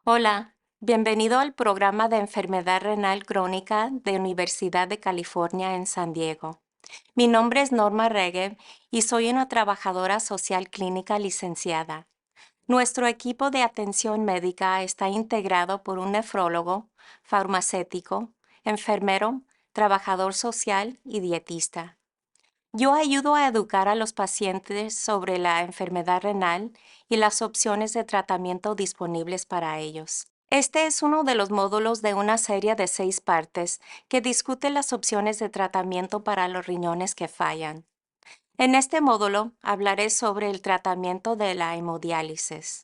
Hola, bienvenido al programa de enfermedad renal crónica de Universidad de California en San Diego. Mi nombre es Norma Regev y soy una trabajadora social clínica licenciada. Nuestro equipo de atención médica está integrado por un nefrólogo, farmacéutico, enfermero, trabajador social y dietista. Yo ayudo a educar a los pacientes sobre la enfermedad renal y las opciones de tratamiento disponibles para ellos. Este es uno de los módulos de una serie de 6 partes que discute las opciones de tratamiento para los riñones que fallan. En este módulo hablaré sobre el tratamiento de la hemodiálisis.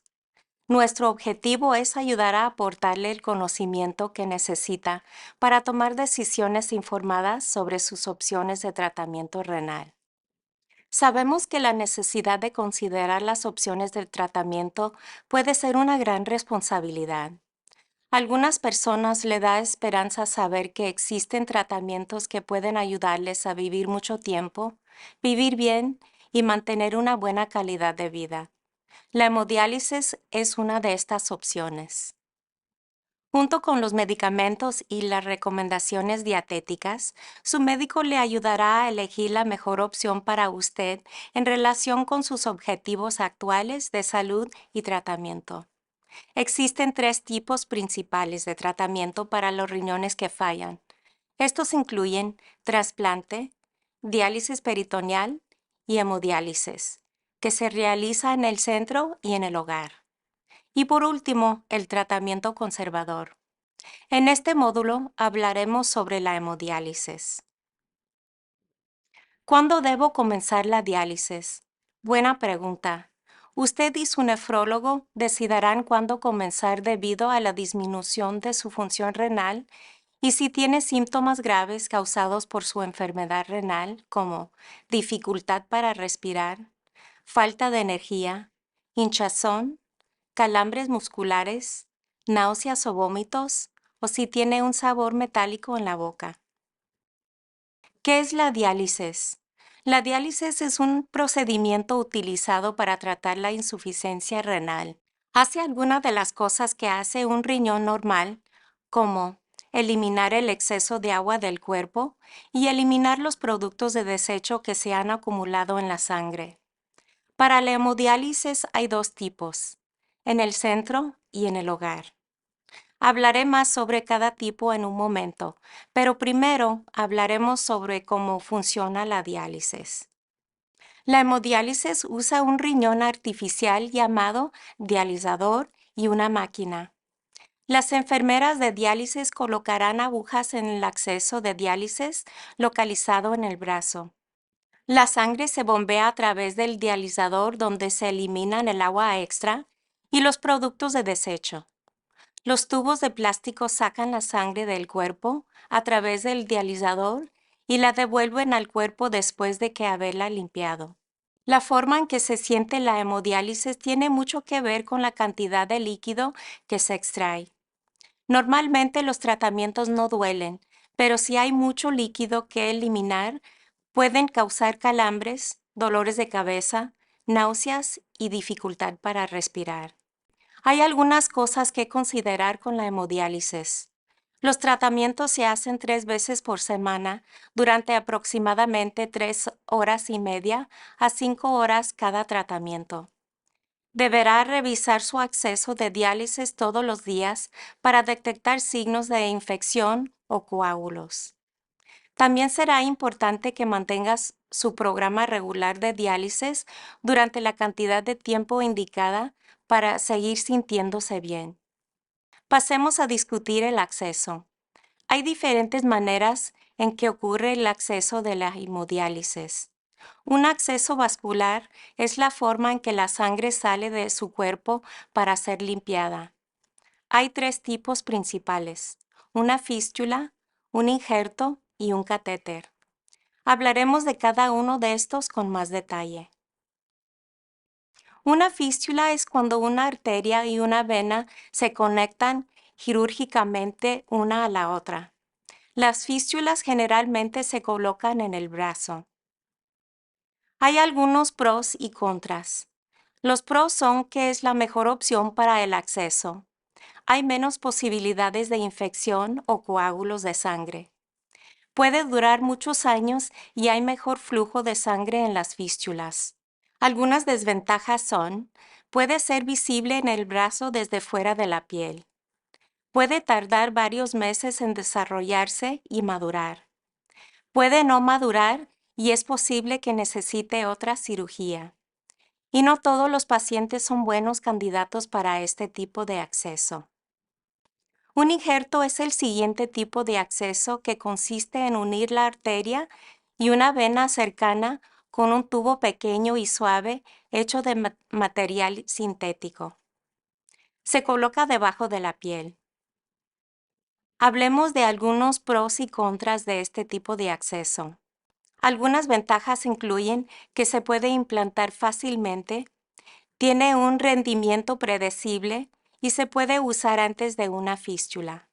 Nuestro objetivo es ayudar a aportarle el conocimiento que necesita para tomar decisiones informadas sobre sus opciones de tratamiento renal. Sabemos que la necesidad de considerar las opciones del tratamiento puede ser una gran responsabilidad. A algunas personas le da esperanza saber que existen tratamientos que pueden ayudarles a vivir mucho tiempo, vivir bien y mantener una buena calidad de vida. La hemodiálisis es una de estas opciones. Junto con los medicamentos y las recomendaciones dietéticas, su médico le ayudará a elegir la mejor opción para usted en relación con sus objetivos actuales de salud y tratamiento. Existen 3 tipos principales de tratamiento para los riñones que fallan. Estos incluyen trasplante, diálisis peritoneal y hemodiálisis, que se realiza en el centro y en el hogar. Y por último, el tratamiento conservador. En este módulo hablaremos sobre la hemodiálisis. ¿Cuándo debo comenzar la diálisis? Buena pregunta. Usted y su nefrólogo decidirán cuándo comenzar debido a la disminución de su función renal y si tiene síntomas graves causados por su enfermedad renal como dificultad para respirar, falta de energía, hinchazón, calambres musculares, náuseas o vómitos, o si tiene un sabor metálico en la boca. ¿Qué es la diálisis? La diálisis es un procedimiento utilizado para tratar la insuficiencia renal. Hace algunas de las cosas que hace un riñón normal, como eliminar el exceso de agua del cuerpo y eliminar los productos de desecho que se han acumulado en la sangre. Para la hemodiálisis hay 2 tipos, en el centro y en el hogar. Hablaré más sobre cada tipo en un momento, pero primero hablaremos sobre cómo funciona la diálisis. La hemodiálisis usa un riñón artificial llamado dializador y una máquina. Las enfermeras de diálisis colocarán agujas en el acceso de diálisis localizado en el brazo. La sangre se bombea a través del dializador donde se eliminan el agua extra y los productos de desecho. Los tubos de plástico sacan la sangre del cuerpo a través del dializador y la devuelven al cuerpo después de que haberla limpiado. La forma en que se siente la hemodiálisis tiene mucho que ver con la cantidad de líquido que se extrae. Normalmente los tratamientos no duelen, pero si hay mucho líquido que eliminar, pueden causar calambres, dolores de cabeza, náuseas y dificultad para respirar. Hay algunas cosas que considerar con la hemodiálisis. Los tratamientos se hacen 3 veces por semana durante aproximadamente 3 horas y media a 5 horas cada tratamiento. Deberá revisar su acceso de diálisis todos los días para detectar signos de infección o coágulos. También será importante que mantengas su programa regular de diálisis durante la cantidad de tiempo indicada para seguir sintiéndose bien. Pasemos a discutir el acceso. Hay diferentes maneras en que ocurre el acceso de la hemodiálisis. Un acceso vascular es la forma en que la sangre sale de su cuerpo para ser limpiada. Hay 3 tipos principales: una fístula, un injerto y un catéter. Hablaremos de cada uno de estos con más detalle. Una fístula es cuando una arteria y una vena se conectan quirúrgicamente una a la otra. Las fístulas generalmente se colocan en el brazo. Hay algunos pros y contras. Los pros son que es la mejor opción para el acceso. hay menos posibilidades de infección o coágulos de sangre. Puede durar muchos años y hay mejor flujo de sangre en las fístulas. Algunas desventajas son: puede ser visible en el brazo desde fuera de la piel. Puede tardar varios meses en desarrollarse y madurar. Puede no madurar y es posible que necesite otra cirugía. Y no todos los pacientes son buenos candidatos para este tipo de acceso. Un injerto es el siguiente tipo de acceso que consiste en unir la arteria y una vena cercana con un tubo pequeño y suave hecho de material sintético. Se coloca debajo de la piel. Hablemos de algunos pros y contras de este tipo de acceso. Algunas ventajas incluyen que se puede implantar fácilmente, tiene un rendimiento predecible y se puede usar antes de una fístula.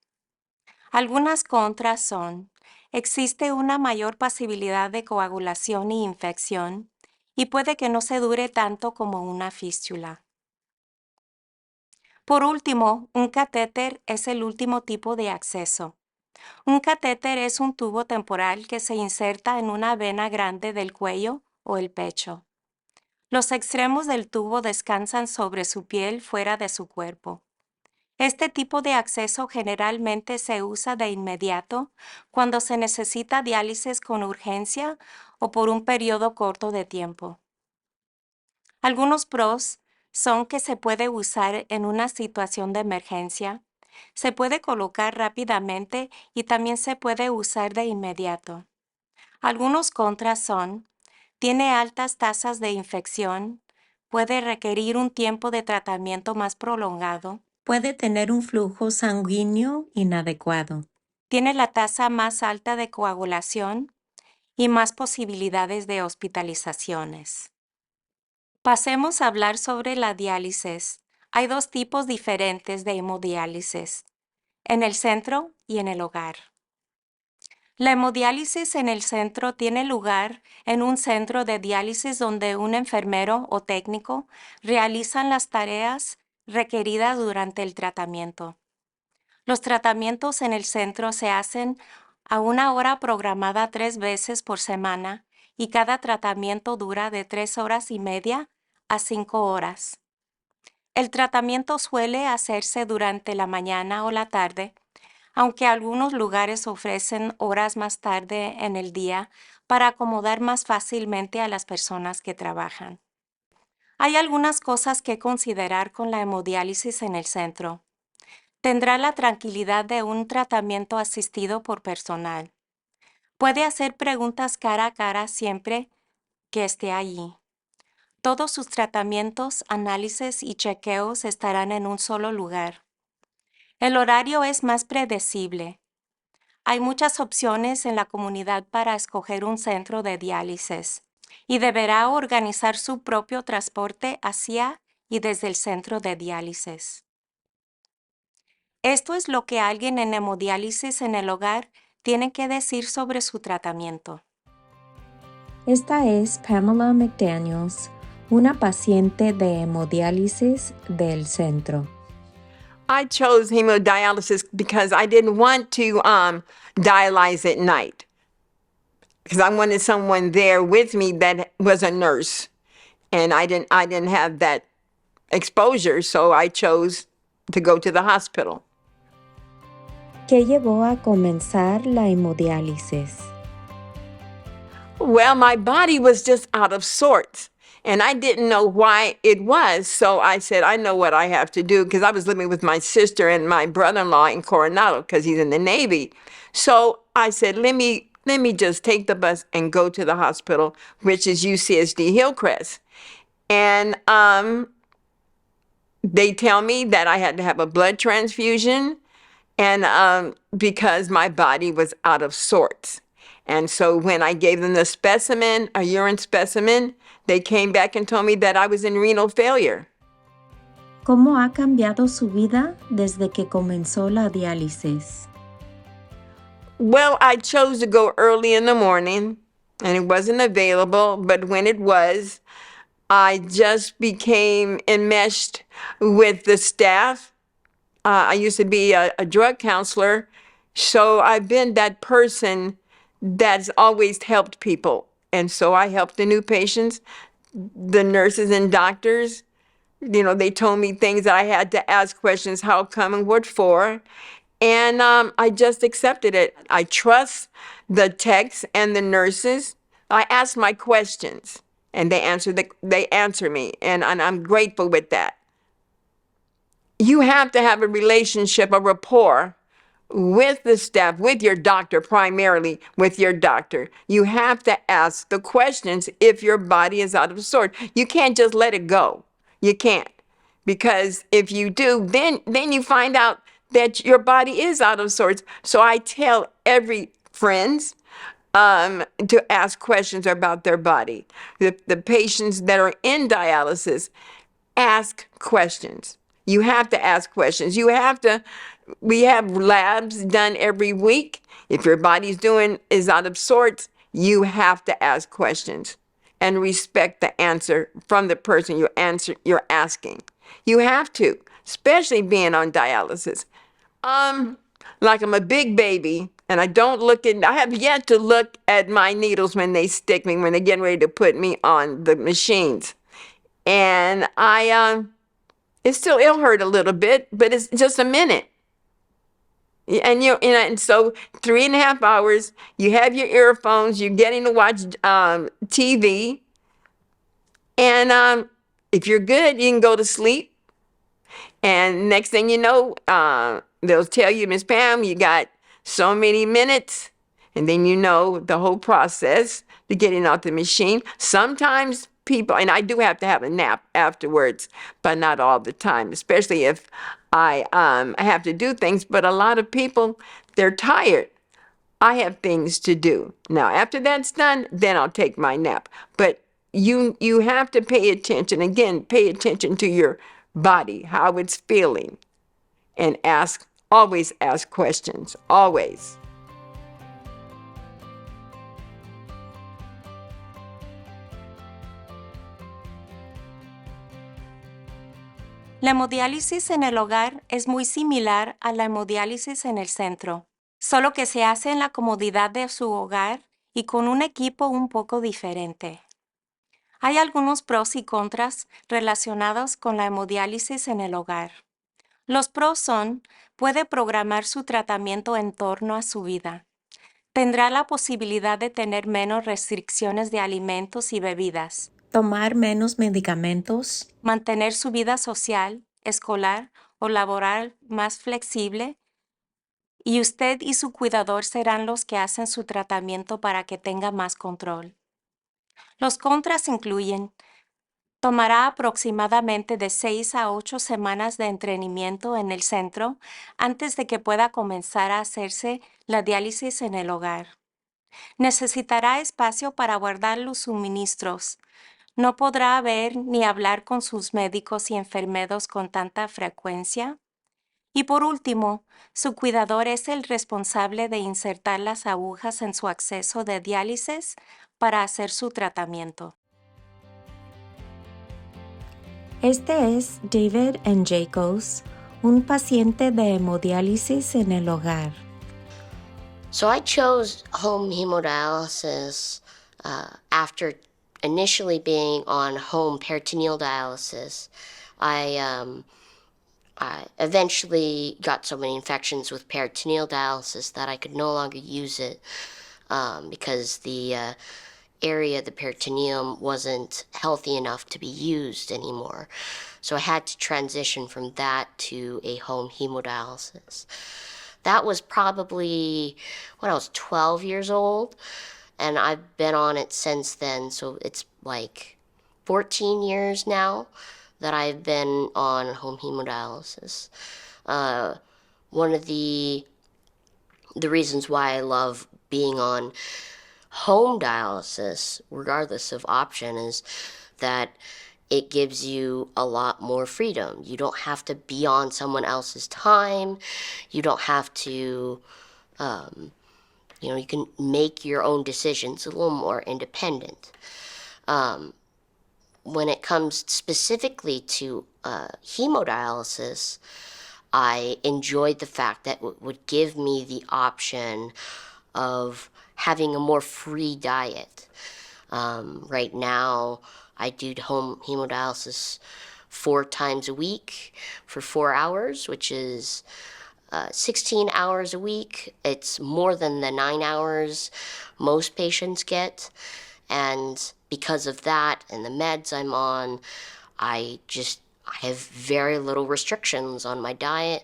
Algunas contras son: existe una mayor posibilidad de coagulación y infección, y puede que no se dure tanto como una fístula. Por último, un catéter es el último tipo de acceso. Un catéter es un tubo temporal que se inserta en una vena grande del cuello o el pecho. Los extremos del tubo descansan sobre su piel fuera de su cuerpo. Este tipo de acceso generalmente se usa de inmediato cuando se necesita diálisis con urgencia o por un periodo corto de tiempo. Algunos pros son que se puede usar en una situación de emergencia, se puede colocar rápidamente y también se puede usar de inmediato. Algunos contras son: tiene altas tasas de infección, puede requerir un tiempo de tratamiento más prolongado, puede tener un flujo sanguíneo inadecuado, tiene la tasa más alta de coagulación y más posibilidades de hospitalizaciones. Pasemos a hablar sobre la diálisis. Hay dos tipos diferentes de hemodiálisis: en el centro y en el hogar. La hemodiálisis en el centro tiene lugar en un centro de diálisis donde un enfermero o técnico realizan las tareas requeridas durante el tratamiento. Los tratamientos en el centro se hacen a una hora programada 3 veces por semana y cada tratamiento dura de 3 horas y media a 5 horas. El tratamiento suele hacerse durante la mañana o la tarde, aunque algunos lugares ofrecen horas más tarde en el día para acomodar más fácilmente a las personas que trabajan. Hay algunas cosas que considerar con la hemodiálisis en el centro. Tendrá la tranquilidad de un tratamiento asistido por personal. Puede hacer preguntas cara a cara siempre que esté allí. Todos sus tratamientos, análisis y chequeos estarán en un solo lugar. El horario es más predecible. Hay muchas opciones en la comunidad para escoger un centro de diálisis y deberá organizar su propio transporte hacia y desde el centro de diálisis. Esto es lo que alguien en hemodiálisis en el hogar tiene que decir sobre su tratamiento. Esta es Pamela McDaniels, una paciente de hemodiálisis del centro. I chose hemodialysis because I didn't want to dialyze at night, because I wanted someone there with me that was a nurse, and I didn't have that exposure, so I chose to go to the hospital. ¿Qué llevó a comenzar la hemodiálisis? Well, my body was just out of sorts, and I didn't know why it was. So I said, I know what I have to do, because I was living with my sister and my brother-in-law in Coronado because he's in the Navy. So I said, let me just take the bus and go to the hospital, which is UCSD Hillcrest. And they tell me that I had to have a blood transfusion, and because my body was out of sorts. And so when I gave them the specimen, a urine specimen, they came back and told me that I was in renal failure. ¿Cómo ha cambiado su vida desde que comenzó la diálisis? Well, I chose to go early in the morning, and it wasn't available, but when it was, I just became enmeshed with the staff, I used to be a drug counselor, so I've been that person that's always helped people. And so I helped the new patients, the nurses and doctors. You know, they told me things that I had to ask questions, how come and what for. And I just accepted it. I trust the techs and the nurses. I ask my questions and they answer me. And I'm grateful with that. You have to have a relationship, a rapport with the staff, with your doctor, primarily with your doctor. You have to ask the questions if your body is out of sort. You can't just let it go. You can't. Because if you do, then you find out that your body is out of sorts. So I tell every friends to ask questions about their body. The patients that are in dialysis, ask questions. You have to ask questions. We have labs done every week. If your body's is out of sorts, you have to ask questions and respect the answer from the person you're asking. You have to, especially being on dialysis. Like I'm a big baby and I have yet to look at my needles when they stick me, when they're getting ready to put me on the machines. And it'll hurt a little bit, but it's just a minute. And so 3.5 hours, you have your earphones, you're getting to watch TV. And if you're good, you can go to sleep. And next thing you know, they'll tell you, Miss Pam, you got so many minutes. And then you know the whole process to getting out the machine. Sometimes people, and I do have to have a nap afterwards, but not all the time, especially if I have to do things. But a lot of people, they're tired. I have things to do. Now, after that's done, then I'll take my nap. But you have to pay attention. Again, pay attention to your body, how it's feeling, and always ask questions, always. La hemodiálisis en el hogar es muy similar a la hemodiálisis en el centro, solo que se hace en la comodidad de su hogar y con un equipo un poco diferente. Hay algunos pros y contras relacionados con la hemodiálisis en el hogar. Los pros son, puede programar su tratamiento en torno a su vida. Tendrá la posibilidad de tener menos restricciones de alimentos y bebidas, tomar menos medicamentos, mantener su vida social, escolar o laboral más flexible, y usted y su cuidador serán los que hacen su tratamiento para que tenga más control. Los contras incluyen: tomará aproximadamente de 6 a 8 semanas de entrenamiento en el centro antes de que pueda comenzar a hacerse la diálisis en el hogar. Necesitará espacio para guardar los suministros. No podrá ver ni hablar con sus médicos y enfermeros con tanta frecuencia. Y por último, su cuidador es el responsable de insertar las agujas en su acceso de diálisis para hacer su tratamiento. Este es David N. Jacobs, un paciente de hemodiálisis en el hogar. So I chose home hemodialysis after initially being on home peritoneal dialysis. I eventually got so many infections with peritoneal dialysis that I could no longer use it because the area of the peritoneum wasn't healthy enough to be used anymore. So I had to transition from that to a home hemodialysis. That was probably when I was 12 years old, and I've been on it since then. So it's like 14 years now that I've been on home hemodialysis. One of the reasons why I love being on home dialysis, regardless of option, is that it gives you a lot more freedom. You don't have to be on someone else's time. You don't have to, you can make your own decisions a little more independent. When it comes specifically to hemodialysis, I enjoyed the fact that it would give me the option of having a more free diet. Right now, I do home hemodialysis 4 times a week for 4 hours, which is 16 hours a week. It's more than the 9 hours most patients get. And because of that and the meds I'm on, I have very little restrictions on my diet.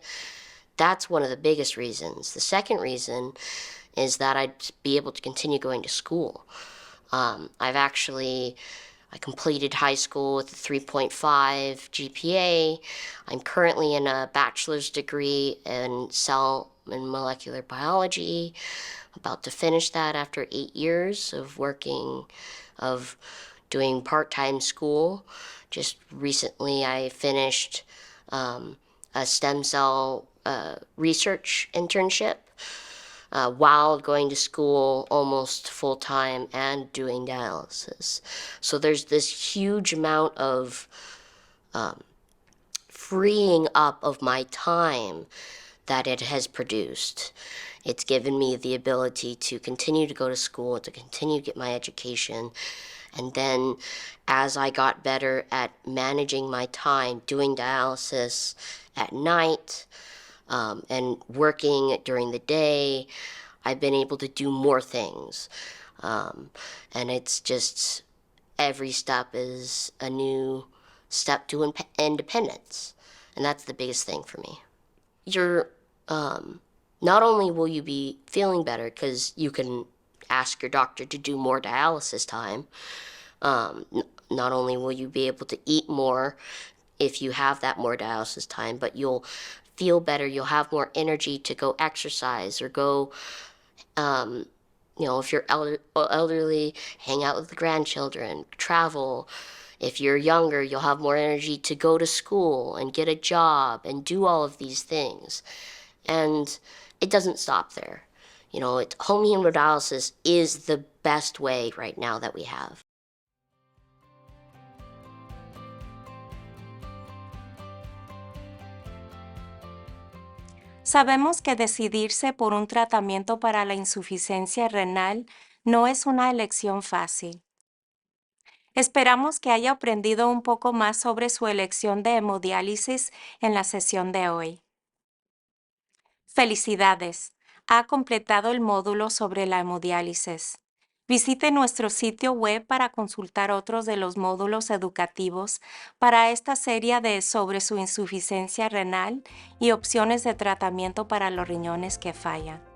That's one of the biggest reasons. The second reason is that I'd be able to continue going to school. I completed high school with a 3.5 GPA. I'm currently in a bachelor's degree in cell and molecular biology. About to finish that after 8 years of doing part-time school. Just recently I finished a stem cell research internship while going to school almost full-time and doing dialysis. So there's this huge amount of freeing up of my time that it has produced. It's given me the ability to continue to go to school, to continue to get my education. And then as I got better at managing my time, doing dialysis at night, and working during the day, I've been able to do more things. And it's just every step is a new step to independence. And that's the biggest thing for me. You're, not only will you be feeling better because you can ask your doctor to do more dialysis time, not only will you be able to eat more if you have that more dialysis time, but you'll feel better, you'll have more energy to go exercise or go, if you're elderly, hang out with the grandchildren, travel. If you're younger, you'll have more energy to go to school and get a job and do all of these things. And it doesn't stop there. Home hemodialysis is the best way right now that we have. Sabemos que decidirse por un tratamiento para la insuficiencia renal no es una elección fácil. Esperamos que haya aprendido un poco más sobre su elección de hemodiálisis en la sesión de hoy. Felicidades, ha completado el módulo sobre la hemodiálisis. Visite nuestro sitio web para consultar otros de los módulos educativos para esta serie sobre su insuficiencia renal y opciones de tratamiento para los riñones que fallan.